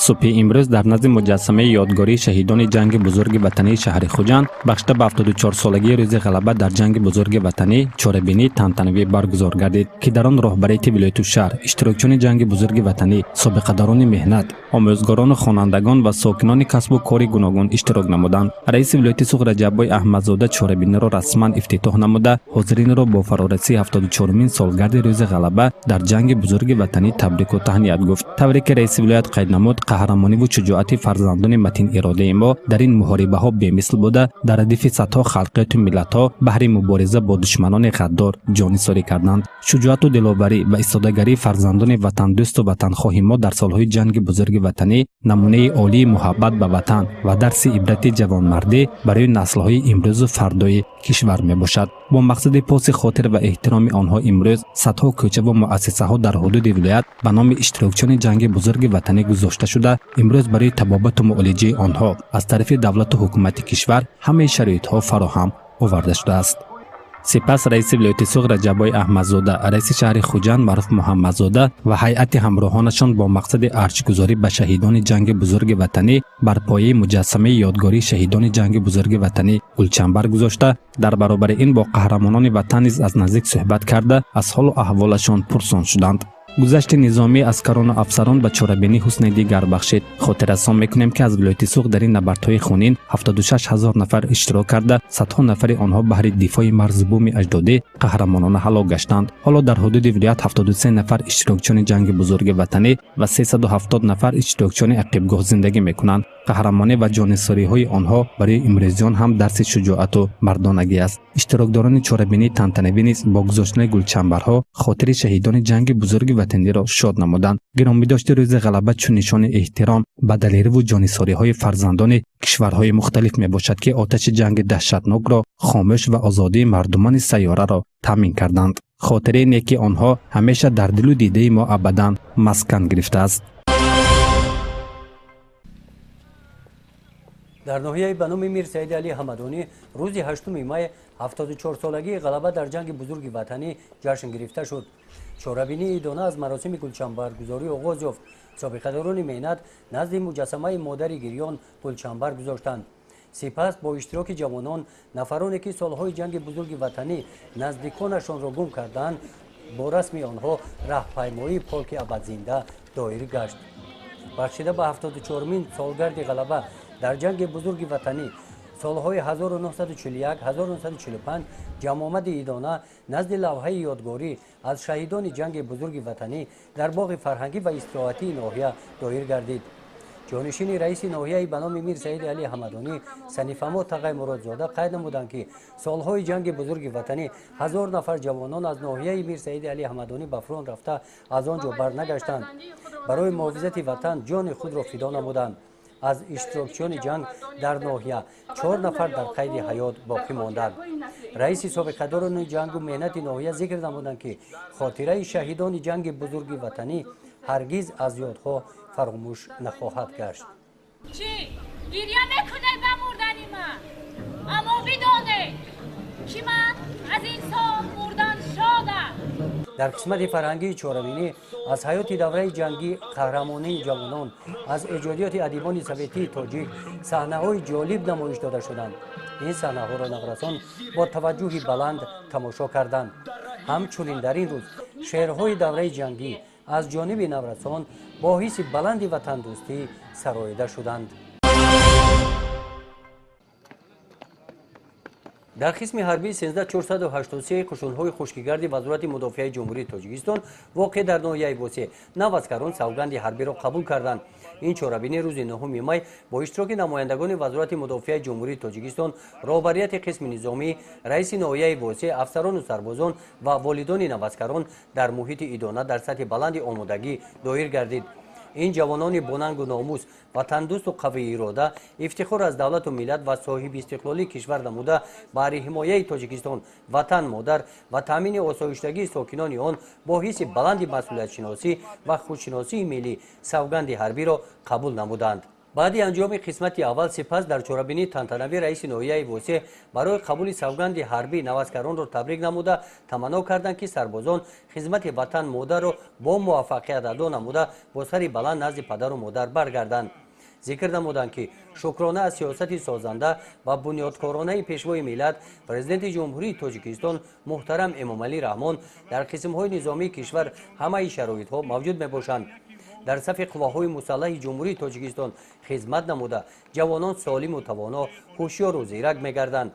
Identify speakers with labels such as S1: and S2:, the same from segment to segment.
S1: صبح امروز در نزد مجسمه یادگاری شهیدان جنگ بزرگ وطنی شهر خوجند بخشیده به 74 سالگی روز غلبه در جنگ بزرگ وطنی چوره‌بینی تنتنوی برگزار گردید که در آن رهبریت ولایت شهر اشتراکچیان جنگ بزرگ وطنی، سابقه‌داران مهنت، آموزگاران و خوانندگان و ساکنان کسب و کار گوناگون اشتراک نمودند. رئیس ولایت سوخ رجب‌بای احمدزاده چوره‌بینی را رسما افتتاح نموده حاضرین را با فرارسی 74مین سالگرد روز غلبه در جنگ بزرگ وطنی تبریک و تهنیت گفت. طوری که رئیس ولایت قید نمود، قهرمانی و شجاعت فرزندان متین اراده ما در این محاربه ها بی‌مثل بوده، در ردیف صدها خلقیت ملت ها بهر مبارزه با دشمنان غدار جان‌ساری کردند. شجاعت و دلاوری و ایستادگی فرزندان وطن دوست و وطن خواه ما در سالهای جنگ بزرگ وطنی نمونه عالی محبت به وطن و درس عبرت جوانمردی برای نسل‌های امروز و فردای کشور می باشد. با مقصد پاس خاطر و احترام آنها امروز صدها کوچه و مؤسسه ها در حدود ولایت به نام اشتراکچیان جنگ بزرگ وطنی گذاشته شده. امروز برای تبابت و معالجه آنها از طرف دولت و حکومت کشور همه شرایط ها فراهم آورده شده است. سپس رئیس ولایت سوخ رجب‌بای احمدزاده، رئیس شهر خوجند معروف محمدزاده و هیئت همراهانشان با مقصد ارزش‌گذاری به شهیدان جنگ بزرگ وطنی بر پایه مجسمه یادگاری شهیدان جنگ بزرگ وطنی گلچنبر گذاشته، در برابر این با قهرمانان وطن از نزدیک صحبت کرده از حال و احوالشان پرسان شدند. گذشت نظامی اسکران و افسران به چوره‌بینی حسن دیگر بخشید. خاطر رسان میکنیم که از ولایت سوخ در این نبردهای خونین 76000 نفر اشتراک کرده، صدها نفر آنها بهر دفاع مرزبوم اجدادی قهرمانانه هلاک گشتند. حالا در حدود ولایت 73 نفر اشتراکچیان جنگ بزرگ وطنی و 370 نفر اشتراکچیان عقیبگاه زندگی میکنند. قهرمانی و جانساری های آنها برای امروزیان هم درس شجاعت و مردانگی است. اشتراکداران چوره‌بینی تنتنوی نیز با گذاشتن گلچنبرها خاطر شهیدان جنگ بزرگ وطنی را شاد نمودند. گرامی‌داشت روز غلبه چون نشان احترام به دلیری و جانساری های فرزندان کشورهای مختلف می باشد که آتش جنگ دهشتناک را خاموش و آزادی مردمان سیاره را تامین کردند. خاطره نیکی آنها همیشه در دل و دیده ما ابداً مسکن گرفته است.
S2: در ناحیه به نام میر سید علی حمدانی روز 8 مای 74 سالگی غلبه در جنگ بزرگ وطنی جشن گرفته شد. چوره‌بینی ایدانه از مراسم گلچنبرگذاری آغاز یافت. سابقه‌داران مهنت نزد مجسمه مادر گریان گلچنبر گذاشتند. سپس با اشتراک جوانان نفرانی که سالهای جنگ بزرگ وطنی نزدیکانشان را گم کردند با رسم آنها راهپیمایی پارک ابدزنده دایر گشت. بخشیده به 74مین سالگرد غلبه در جنگ بزرگ وطنی سالهای 1941 1945 جمع آمد ایدانه نزد لوحه یادگاری از شهیدان جنگ بزرگ وطنی در باغ فرهنگی و استراحتی ناحیه دایر گردید. جانشین رئیس ناحیه به نام میر سید علی حمدانی سنیفما تقی مرادزاده قید نمودند که سالهای جنگ بزرگ وطنی 1000 نفر جوانان از ناحیه میر سید علی حمدانی به فرود رفته از آنجا برنگشتند. برای محافظت وطن جان خود را فدا نمودند. از اشتراکچیان جنگ در ناحیه 4 نفر در قید حیات باقی ماندند. رئیس سابقه‌داران جنگ و مهنت ناحیه ذکر نمودند که خاطره شهیدان جنگ بزرگ وطنی هرگز از یادها فراموش نخواهد گشت.
S3: چی؟ گریه میکنه به مردن من، اما بدانه که من از این سال مردن شادم.
S2: در قسمت فرهنگی چوره‌بینی از حیات دوره جنگی قهرمانی جوانان از ایجادیات ادیبان سویتی تاجیک صحنه‌های جالب نمایش داده شدند. این صحنه‌ها را نورسان با توجه بلند تماشا کردند. همچنین در این روز شعرهای دوره جنگی از جانب نورسان با حس بلند وطن دوستی سراییده شدند. در قسم حربی 13483 قشون‌های خشکیگرد وزارت مدافع جمهوری تاجیکستان واقع در ناحیه بوسه 9 عسکران سوگند حربی را قبول کردند. این چوره‌بینی روز 9 مای با اشتراک نمایندگان وزارت مدافع جمهوری تاجیکستان، رهبریت قسم نظامی، رئیس ناحیه بوسه، افسران و سربازان و والدان نوعسکران در محیط ایدانه در سطح بلند آمادگی دایر گردید. این جوانان باننگ و ناموس، وطن دوست و قوی اراده، افتخار از دولت و ملت و صاحب استقلالی کشور نموده برای حمایت تاجیکستان وطن مادر و تامین آسایشگی ساکنان آن با حس بلند مسئولیت شناسی و خودشناسی ملی سوگند حربی را قبول نمودند. بعد انجام قسمت اول سپس در چورابینی تانتناوی رئیس نویای واسه برای قبول سوگند حربی نوازکاران را تبریک نموده تمنا کردند که سربازان خدمت وطن مادر را با موفقیت ادا نموده با سری بلند نزد پدر و مادر برگردند. ذکر نمودند که شکرانه از سیاست سازنده و بنیادکارانه پیشوای ملت پرزیدنت جمهوری تاجیکستان محترم امامعلی رحمان در قسم‌های نظامی کشور همه شرایط‌ها موجود میباشند. در صف قواهای مسلح جمهوری تاجیکستان خدمت نموده جوانان سالم و توانا هوشیار و زیرک میگردند.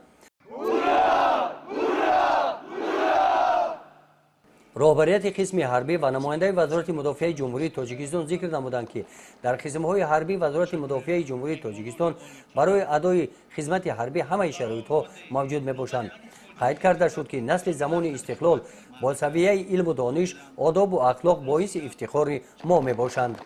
S2: رهبریت قسم حربی و نماینده وزارت مدافع جمهوری تاجیکستان ذکر نمودند که در قسم‌های حربی وزارت مدافع جمهوری تاجیکستان برای ادای خدمت حربی همه شرایط‌ها موجود میباشند. قید کرده شد که نسل زمان استقلال با سویه علم و دانش، آداب و اخلاق باعث افتخار ما میباشند.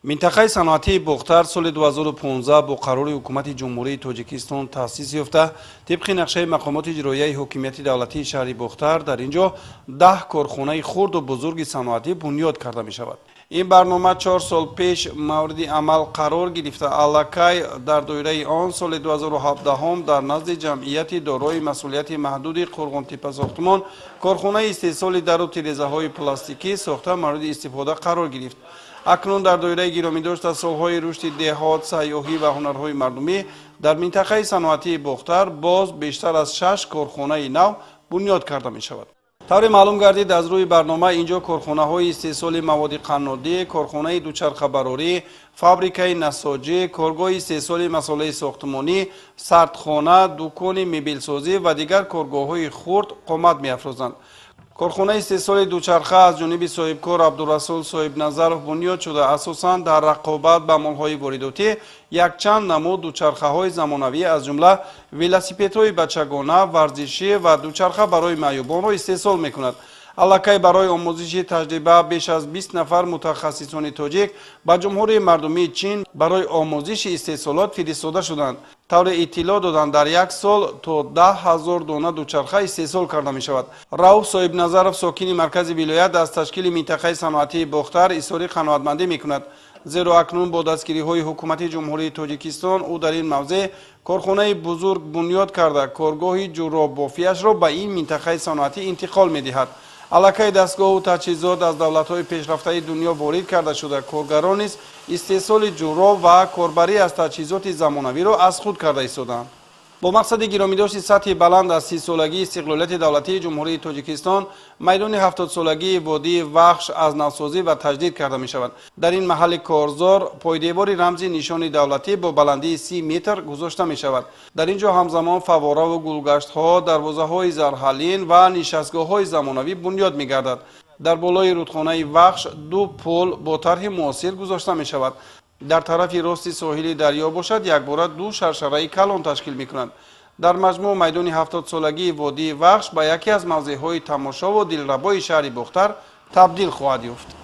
S4: منطقه صنعتی بختر سال 2015 با قرار حکومت جمهوری تاجیکستان تأسیس یافته طبق نقشه مقامات اجرایی حکومت دولتی شهر بختر در اینجا 10 کارخانه خرد و بزرگ صنعتی بنیاد کرده می شود. این برنامه 4 سال پیش مورد عمل قرار گرفته الکی در دایره آن سال 2017 هم در نزد جمعیت دارای مسئولیت محدود قرغن‌تپه ساختمان کارخانه استحصال در و تیره‌های های پلاستیکی ساخته مورد استفاده قرار گرفت. اکنون در دایره گرامی داشته سالهای رشد دهات، سیاحی و هنرهای مردمی در منطقه صنعتی بختر باز بیشتر از 6 کارخانه نو بنیاد کرده می شود. طور معلوم گردید از روی برنامه اینجا کارخانه های استحصال مواد قنادی، کارخانه دوچرخه براری، فابریکه نساجی، کارگاه استحصال مسائل ساختمانی، سردخانه، دکان مبل سازی و دیگر کارگاه های خرد قامت می افزایند. کارخانه استحصال دوچرخه از جانب صاحبکار عبدالرسول صاحب نظرов بنیاد شده اساساً در رقابت با مالهای وارداتی یک چند نمود دوچرخه های زمانوی از جمله ولاسیپدهای بچگانه، ورزشی و دوچرخه برای معیوبان را استحصال میکند. الکی برای آموزش تجربه بیش از 20 نفر متخصصان تاجیک به جمهوری مردمی چین برای آموزش استحصالات فرستاده شدند. طور اطلاع دادند در یک سال تا 10,000 دانه دوچرخه استحصال کرده می شود. رؤوف صاحب نظرов ساکن مرکز ولایت از تشکیل منطقه صنعتی بختر اظهار قناعتمندی می کند. زیرا اکنون با دستگیری های حکومت جمهوری تاجیکستان او در این موضع کارخانه بزرگ بنیاد کرده کارگاه جوراب بافیش را به این منطقه صنعتی انتقال می دهد. الکی دستگاه و تجهیزات از دولت‌های پیشرفته دنیا وارد کرده شده کارگران نیز استحصال جوراب و کاربری از تجهیزات زمانوی را از خود کرده ایستادند. با مقصد گرامیداشت سطح بلند از 30 سالگی استقلالیت دولتی جمهوری تاجیکستان میدان 70 سالگی وادی وخش از نوسازی و تجدید کرده می شود. در این محل کارزار پایدیوار رمزی نشان دولتی با بلندی 30 متر گذاشته می شود. در اینجا همزمان فواره و گلگشت ها، دروازه های زرحلین و نشستگاه های زمانوی بنیاد می گردد. در بالای رودخانه وخش 2 پل با طرح معاصر گذاشته می شود. در طرف راست ساحل دریا باشد یک باره 2 شرشره کلان تشکیل می کنند. در مجموع میدان 70 سالگی وادی وخش به یکی از موضع‌های تماشا و دلربای شهر بختر تبدیل خواهد یافت.